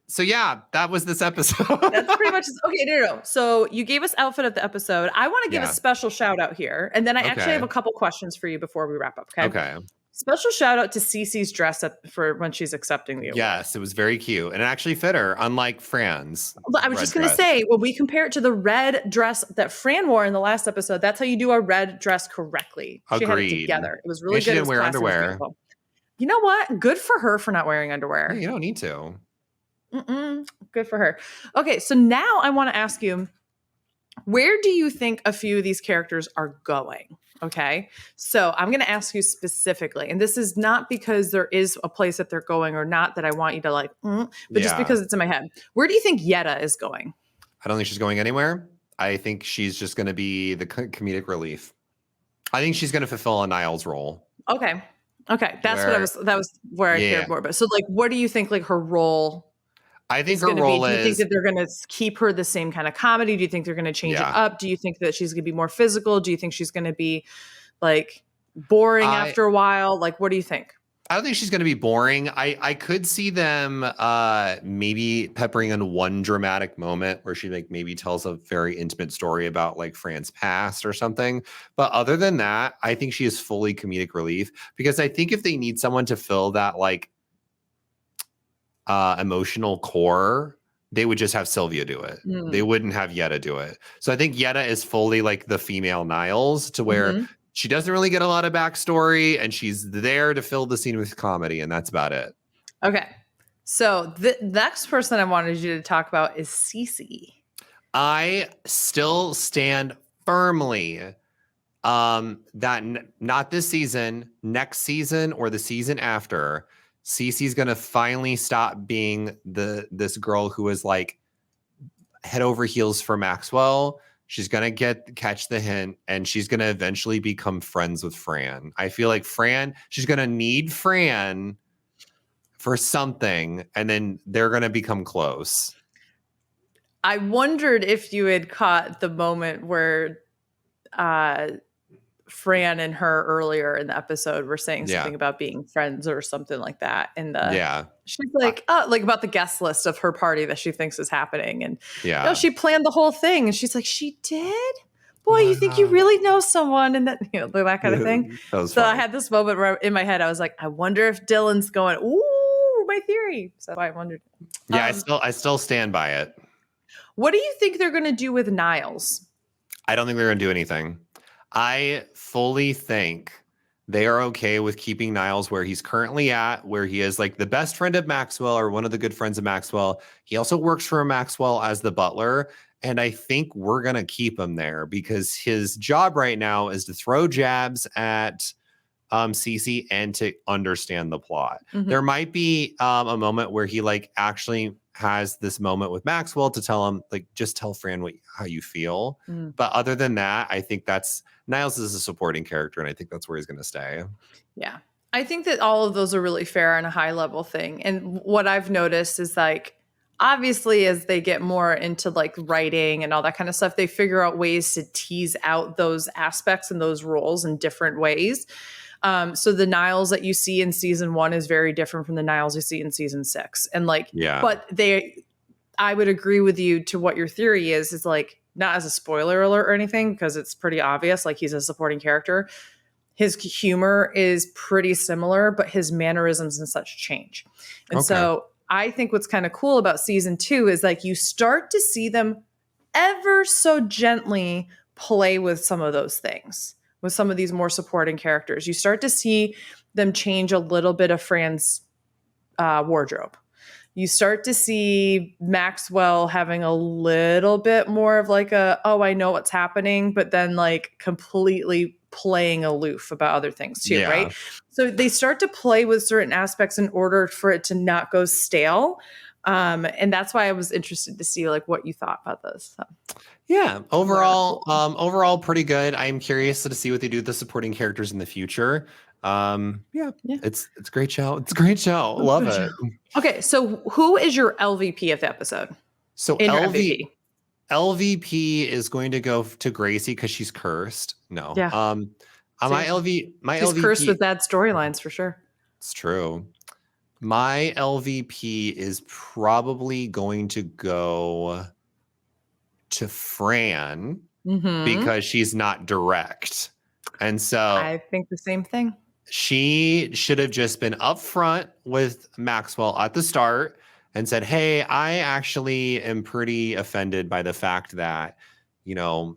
So yeah, that was this episode.
That's pretty much okay. No. So you gave us outfit of the episode. I want to give a special shout out here, and then I actually have a couple questions for you before we wrap up. Okay. Special shout out to Cece's dress up for when she's accepting the award.
Yes, it was very cute, and it actually fit her, unlike Fran's.
I was just going to say, when we compare it to the red dress that Fran wore in the last episode, that's how you do a red dress correctly.
Agreed.
She had it together. It was really good.
She didn't wear underwear.
You know what? Good for her for not wearing underwear.
Yeah, you don't need to.
Good for her. Okay, so now I want to ask you, where do you think a few of these characters are going? Okay, so I'm going to ask you specifically, and this is not because there is a place that they're going or not that I want you to but just because it's in my head. Where do you think Yetta is going?
I don't think she's going anywhere. I think she's just going to be the comedic relief. I think she's going to fulfill a Niles role.
Okay, that was where I cared more about. So what do you think her role?
I think her role is.
Do you think that they're going to keep her the same kind of comedy? Do you think they're going to change it up? Do you think that she's going to be more physical? Do you think she's going to be boring after a while? What do you think?
I don't think she's going to be boring. I could see them maybe peppering in one dramatic moment where she maybe tells a very intimate story about Fran's past or something. But other than that, I think she is fully comedic relief, because I think if they need someone to fill that emotional core, they would just have Sylvia do it. They wouldn't have Yetta do it. So I think Yetta is fully like the female Niles, to where she doesn't really get a lot of backstory and she's there to fill the scene with comedy, and that's about it.
Okay. So the next person I wanted you to talk about is Cece. I
still stand firmly that not this season, next season, or the season after, Cece's gonna finally stop being this girl who is like head over heels for Maxwell. She's gonna catch the hint, and she's gonna eventually become friends with Fran. I feel like she's gonna need Fran for something, and then they're gonna become close.
I wondered if you had caught the moment where Fran and her earlier in the episode were saying something about being friends or something like that. And she's like, like about the guest list of her party that she thinks is happening. And she planned the whole thing. And she's like, she did? Boy, you think you really know someone, and that, that kind of thing. So funny. I had this moment where in my head, I was like, I wonder if Dylan's going, ooh, my theory. So I wondered.
Yeah, I still stand by it.
What do you think they're going to do with Niles?
I don't think they're going to do anything. I fully think they are okay with keeping Niles where he's currently at, where he is like the best friend of Maxwell, or one of the good friends of Maxwell. He also works for Maxwell as the butler. And I think we're going to keep him there because his job right now is to throw jabs at Cece and to understand the plot. There might be a moment where he like actually has this moment with Maxwell to tell him, like, just tell Fran how you feel. But other than that, I think Niles is a supporting character, and I think that's where he's going to stay. Yeah.
I think that all of those are really fair and a high level thing. And what I've noticed is like, obviously, as they get more into like writing and all that kind of stuff, they figure out ways to tease out those aspects and those roles in different ways. So the Niles that you see in season 1 is very different from the Niles you see in season 6. And like, but I would agree with you to what your theory is like, not as a spoiler alert or anything, because it's pretty obvious, like he's a supporting character. His humor is pretty similar, but his mannerisms and such change. And so I think what's kind of cool about season 2 is like, you start to see them ever so gently play with some of those things. With some of these more supporting characters, you start to see them change a little bit of Fran's wardrobe. You start to see Maxwell having a little bit more of like I know what's happening, but then like completely playing aloof about other things too, right? So they start to play with certain aspects in order for it to not go stale. And that's why I was interested to see like what you thought about this. So.
Yeah, overall pretty good. I'm curious to see what they do with the supporting characters in the future. It's a great show. It's a great show. Love it.
Okay, so who is your LVP of the episode?
So LVP is going to go to Gracie because she's cursed. No.
Yeah.
My LVP,
cursed with bad storylines for sure.
It's true. My LVP is probably going to go to Fran because she's not direct. And so
I think the same thing.
She should have just been upfront with Maxwell at the start and said, hey, I actually am pretty offended by the fact that, you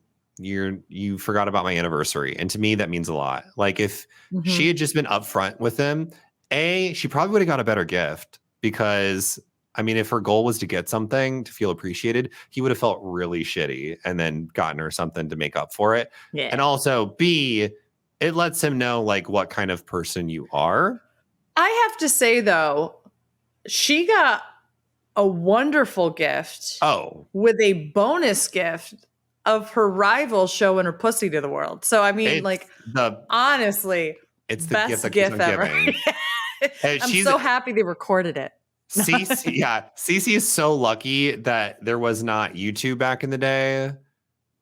forgot about my anniversary. And to me, that means a lot. Like if she had just been upfront with him, she probably would have got a better gift because I mean, if her goal was to get something to feel appreciated, he would have felt really shitty and then gotten her something to make up for it. Yeah. And also B, it lets him know like what kind of person you are.
I have to say though, she got a wonderful gift. With a bonus gift of her rival showing her pussy to the world. So I mean, honestly,
it's the
best
gift ever.
Hey, I'm so happy they recorded it.
Cece is so lucky that there was not YouTube back in the day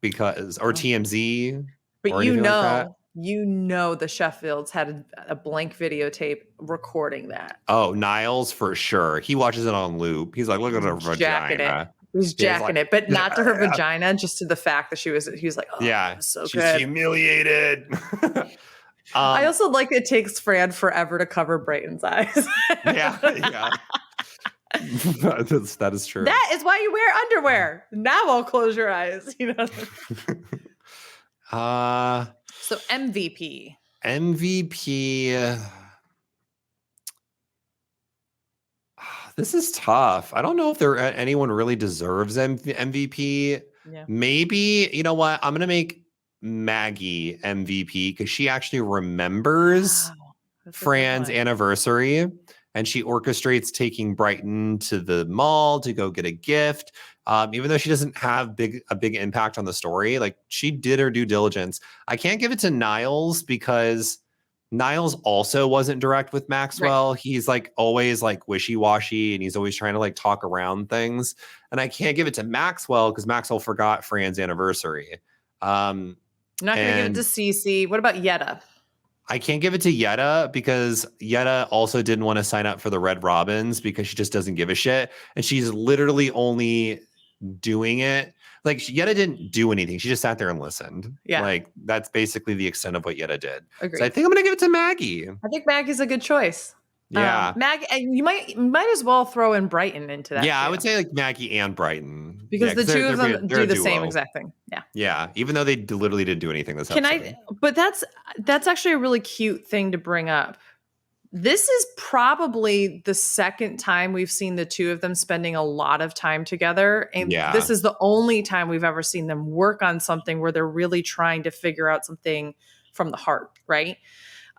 or TMZ.
But the Sheffields had a blank videotape recording that.
Oh, Niles for sure. He watches it on loop. He's like, look at her vagina.
He's jacking it, but not to her vagina, just to the fact that he was like, oh, yeah, so
she's
good.
Humiliated.
I also like it takes Fran forever to cover Brayton's eyes.
yeah. That is true.
That is why you wear underwear. Now I'll close your eyes. So MVP.
This is tough. I don't know if anyone really deserves MVP.
Yeah.
Maybe, you know what? I'm going to make Maggie MVP because she actually remembers Fran's anniversary and she orchestrates taking Brighton to the mall to go get a gift. Even though she doesn't have a big impact on the story, like she did her due diligence. I can't give it to Niles because Niles also wasn't direct with Maxwell. Right. He's like always like wishy-washy and he's always trying to like talk around things. And I can't give it to Maxwell because Maxwell forgot Fran's anniversary.
I'm not going to give it to Cece. What about Yetta?
I can't give it to Yetta because Yetta also didn't want to sign up for the Red Robins because she just doesn't give a shit. And she's literally only doing it. Like Yetta didn't do anything. She just sat there and listened.
Yeah.
Like that's basically the extent of what Yetta did.
Agreed.
So I think I'm going to give it to Maggie.
I think Maggie's a good choice.
Yeah.
Maggie, you might as well throw in Brighton into that.
Yeah,
too.
I would say like Maggie and Brighton.
Because the two of them do the same exact thing. Yeah.
Yeah. Even though they literally didn't do anything this episode.
But that's actually a really cute thing to bring up. This is probably the second time we've seen the two of them spending a lot of time together. And this is the only time we've ever seen them work on something where they're really trying to figure out something from the heart, right?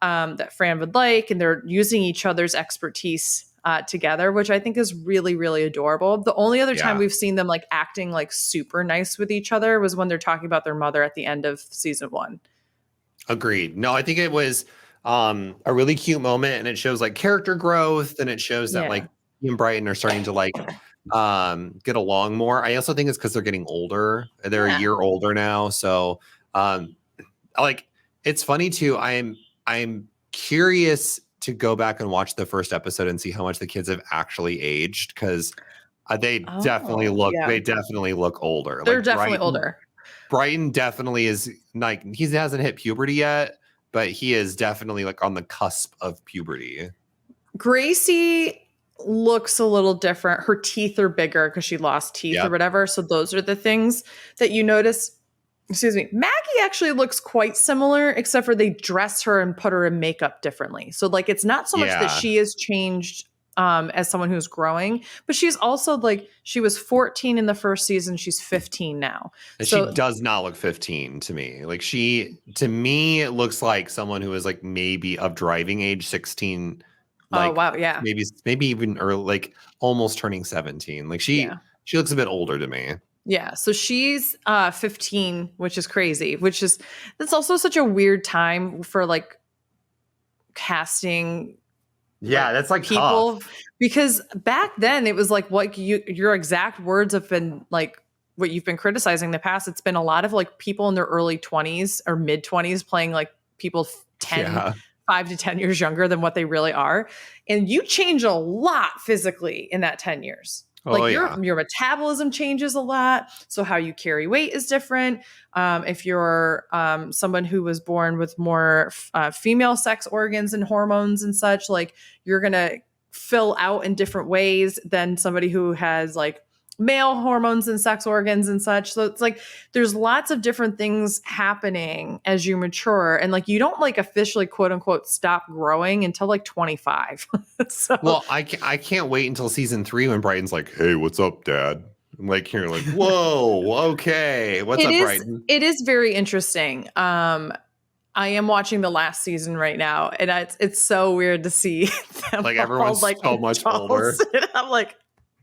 That Fran would like, and they're using each other's expertise together, which I think is really, really adorable. The only other time we've seen them like acting like super nice with each other was when they're talking about their mother at the end of season 1.
Agreed. No, I think it was a really cute moment and it shows like character growth and it shows that like he and Brighton are starting to like get along more. I also think it's because they're getting older. They're a year older now. So like it's funny too. I'm curious to go back and watch the first episode and see how much the kids have actually aged because they definitely look older.
They're like definitely older.
Brighton definitely is like he hasn't hit puberty yet, but he is definitely like on the cusp of puberty.
Gracie looks a little different. Her teeth are bigger because she lost teeth or whatever. So those are the things that you notice. Excuse me. Maggie actually looks quite similar, except for they dress her and put her in makeup differently. So like, it's not so much that she has changed as someone who's growing, but she's also like, she was 14 in the first season. She's 15 now.
And so, she does not look 15 to me. Like to me, it looks like someone who is like maybe of driving age 16. Like,
oh, wow. Yeah.
Maybe even early, like almost turning 17. Like she looks a bit older to me.
Yeah, so she's 15, which is crazy, that's also such a weird time for like casting.
Yeah, that's like
people
tough.
Because back then it was like what your exact words have been like what you've been criticizing in the past. It's been a lot of like people in their early 20s or mid 20s playing like people 5 to 10 years younger than what they really are. And you change a lot physically in that 10 years. Like your metabolism changes a lot. So how you carry weight is different. If you're someone who was born with more female sex organs and hormones and such, like you're going to fill out in different ways than somebody who has like male hormones and sex organs and such. So it's like there's lots of different things happening as you mature, and like you don't like officially quote unquote stop growing until like 25. So
well, I can't wait until season 3 when Brighton's like, "Hey, what's up, Dad?" I'm like, you're like, "Whoa, okay, what's up, Brighton?"
It is very interesting. I am watching the last season right now, and it's so weird to see them
like everyone's like so much older.
I'm like,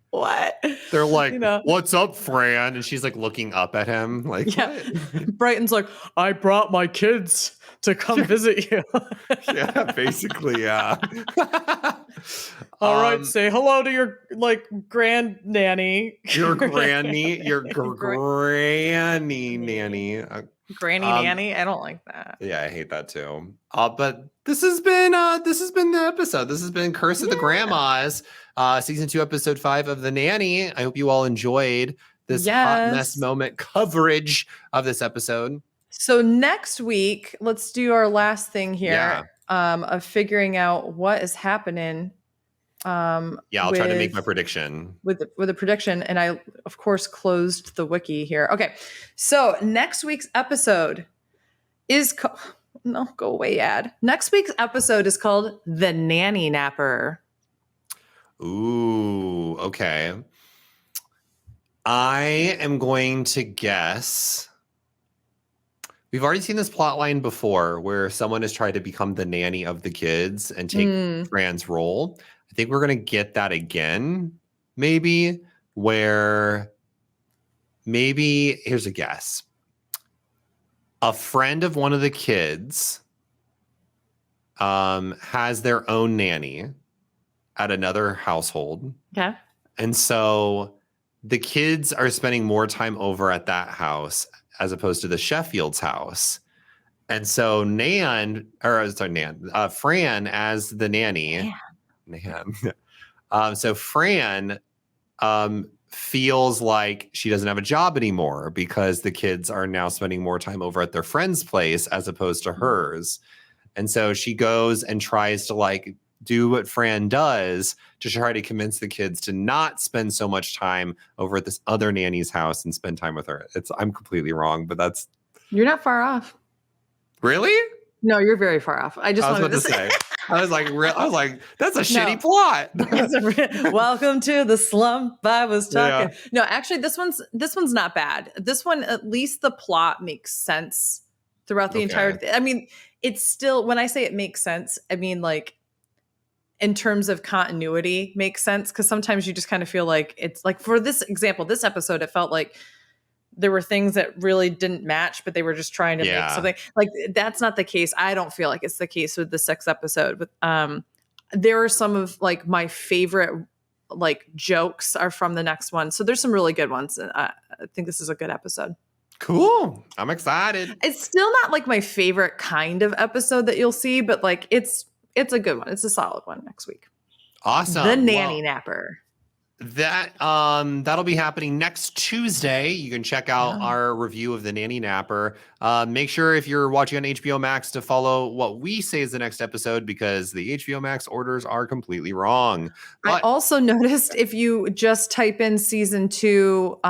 what?
They're like, "What's up, Fran?" And she's like looking up at him like, what?
Brighton's like, "I brought my kids to come visit you."
Yeah, basically, yeah.
All right, say hello to your like grand nanny.
Your granny, your granny nanny.
Granny nanny. I don't like that.
Yeah, I hate that too. But this has been the episode. This has been Curse of the Grandmas, season 2, episode 5 of The Nanny. I hope you all enjoyed this hot mess moment coverage of this episode.
So next week, let's do our last thing here of figuring out what is happening
I'll try to make my prediction.
With a prediction, and I, of course, closed the wiki here. Okay, so next week's episode is no, go away, ad. Next week's episode is called The Nanny Napper.
Ooh, okay. I am going to guess. We've already seen this plot line before where someone has tried to become the nanny of the kids and take Fran's role. I think we're going to get that again, maybe, where maybe, here's a guess. A friend of one of the kids has their own nanny at another household.
Okay.
And so the kids are spending more time over at that house as opposed to the Sheffield's house. And so Fran as the nanny. So Fran feels like she doesn't have a job anymore because the kids are now spending more time over at their friend's place as opposed to hers. And so she goes and tries to like do what Fran does to try to convince the kids to not spend so much time over at this other nanny's house and spend time with her. I'm completely wrong, but
you're not far off.
Really?
No, you're very far off. I was
about to say. I was like, that's a shitty plot.
Welcome to the slump. I was talking. Yeah. No, actually, this one's not bad. This one, at least the plot makes sense throughout the entire. I mean, it's still, when I say it makes sense, I mean like in terms of continuity makes sense, because sometimes you just kind of feel like it's like, for this example, this episode, it felt like there were things that really didn't match, but they were just trying to make something. Like, that's not the case. I don't feel like it's the case with the 6th episode. But there are some of like my favorite like jokes are from the next one. So there's some really good ones. And I think this is a good episode.
Cool. I'm excited.
It's still not like my favorite kind of episode that you'll see, but like it's a good one. It's a solid one next week.
Awesome.
The Nanny Napper.
That'll be happening next Tuesday. You can check out our review of The Nanny Napper. Make sure if you're watching on HBO Max to follow what we say is the next episode, because the HBO Max orders are completely wrong.
I also noticed if you just type in season 2,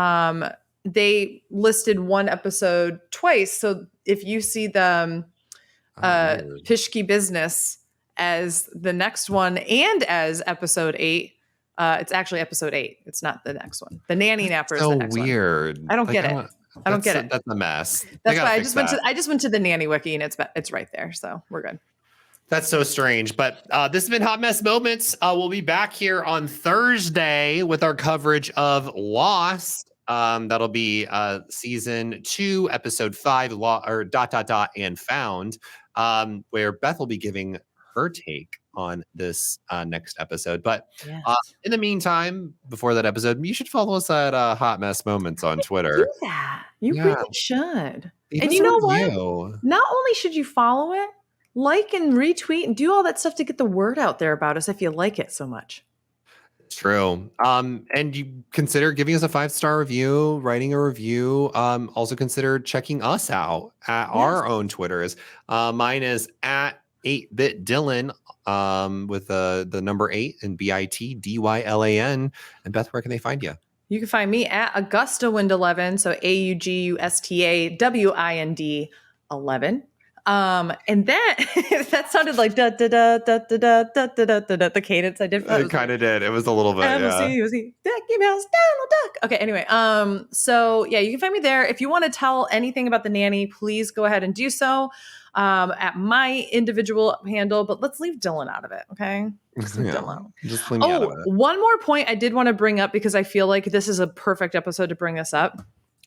they listed one episode twice. So if you see the Pishki Business as the next one and as episode 8, it's actually episode 8. It's not the next one. The Nanny Napper is the next
weird.
One. I don't get it. I don't get it.
That's a mess.
That's why I just went to the Nanny Wiki, and it's right there. So we're good.
That's so strange. But this has been Hot Mess Moments. We'll be back here on Thursday with our coverage of Lost. That'll be season 2, episode 5, and Found, where Beth will be giving her take on this next episode. But in the meantime, before that episode, you should follow us at Hot Mess Moments on Twitter.
Do that. You really should. And you know what? Not only should you follow it, like and retweet and do all that stuff to get the word out there about us if you like it so much.
It's true. And you consider giving us a 5-star review, writing a review. Also consider checking us out at our own Twitters. Mine is at 8-Bit Dylan, with the number 8 and BITDYLAN. And Beth, where can they find you?
You can find me at AugustaWind11, so AUGUSTAWIND11. And that sounded like da da da da da da da da da, the cadence I did.
It kind of did. It was a little bit.
Ducky Mouse, Donald Duck. Okay, anyway, so yeah, you can find me there. If you want to tell anything about the nanny, please go ahead and do so. At my individual handle, but let's leave Dylan out of it, okay?
Just leave me out of it.
One more point I did want to bring up, because I feel like this is a perfect episode to bring this up.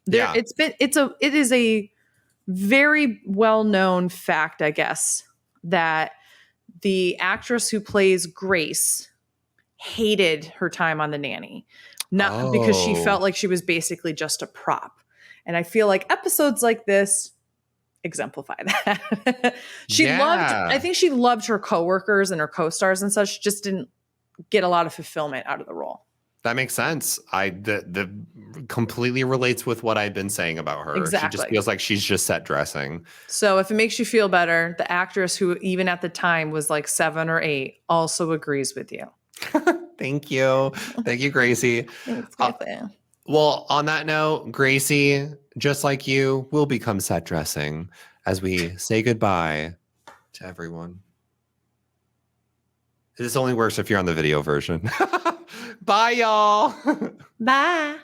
It is a very well-known fact, I guess, that the actress who plays Grace hated her time on The Nanny, not because she felt like she was basically just a prop. And I feel like episodes like this exemplify that. I think she loved her coworkers and her co-stars and such. She just didn't get a lot of fulfillment out of the role.
That makes sense. The completely relates with what I've been saying about her.
Exactly.
She just feels like she's just set dressing.
So if it makes you feel better, the actress who even at the time was like 7 or 8 also agrees with you.
Thank you. Thank you, Gracie.
Thanks, Gracie.
Well, on that note, Gracie, just like you, will become set dressing as we say goodbye to everyone. This only works if you're on the video version. Bye, y'all.
Bye.